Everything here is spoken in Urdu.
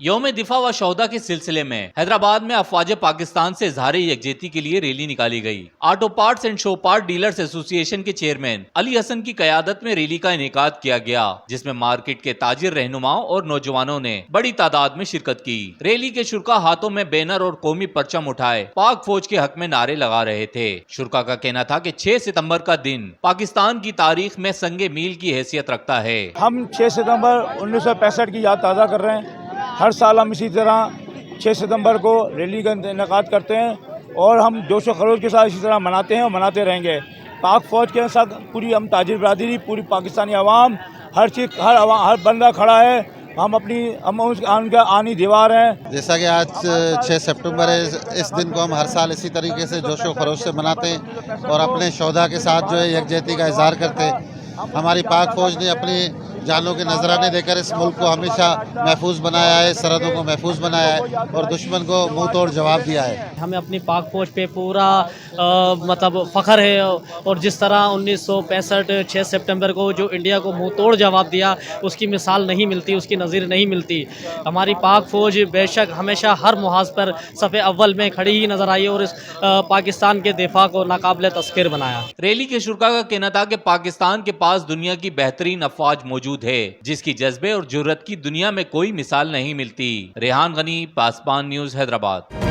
یوم دفاع و شہدا کے سلسلے میں حیدرآباد میں افواج پاکستان سے اظہار یکجہتی کے لیے ریلی نکالی گئی۔ Auto parts and show part dealers ایسوسی ایشن کے چیئرمین علی حسن کی قیادت میں ریلی کا انعقاد کیا گیا، جس میں مارکیٹ کے تاجر رہنماؤں اور نوجوانوں نے بڑی تعداد میں شرکت کی۔ ریلی کے شرکا ہاتھوں میں بینر اور قومی پرچم اٹھائے پاک فوج کے حق میں نعرے لگا رہے تھے۔ شرکا کا کہنا تھا کہ 6 ستمبر کا دن پاکستان کی تاریخ میں سنگ میل کی حیثیت رکھتا ہے۔ ہم 6 ستمبر 1965 کی یاد تازہ کر رہے ہیں۔ ہر سال ہم اسی طرح 6 ستمبر کو ریلی کا انعقاد کرتے ہیں اور ہم جوش و خروش کے ساتھ اسی طرح مناتے ہیں اور مناتے رہیں گے۔ پاک فوج کے ساتھ پوری ہم تاجر برادری، پوری پاکستانی عوام، ہر بندہ کھڑا ہے۔ ہم ان کا آنی دیوار ہیں۔ جیسا کہ آج 6 سپٹمبر ہے، اس دن کو ہم ہر سال اسی طریقے سے جوش و خروش سے مناتے ہیں اور اپنے شہداء کے ساتھ جو ہے یکجہتی کا اظہار کرتے ہیں۔ ہماری پاک فوج نے اپنی جانوں کے نذرانے دے کر اس ملک کو ہمیشہ محفوظ بنایا ہے، سرحدوں کو محفوظ بنایا ہے اور دشمن کو منہ توڑ جواب دیا ہے۔ ہمیں اپنی پاک فوج پہ پورا فخر ہے، اور جس طرح 1965 6 سپٹمبر کو جو انڈیا کو منہ توڑ جواب دیا، اس کی مثال نہیں ملتی، اس کی نظیر نہیں ملتی۔ ہماری پاک فوج بے شک ہمیشہ ہر محاذ پر صف اول میں کھڑی ہی نظر آئی اور اس پاکستان کے دفاع کو ناقابل تذکیر بنایا۔ ریلی کے شرکا کا کہنا تھا کہ پاکستان کے پاس دنیا کی بہترین افواج موجود ہے، جس کی جذبے اور جرأت کی دنیا میں کوئی مثال نہیں ملتی۔ ریحان غنی، پاسبان نیوز، حیدرآباد۔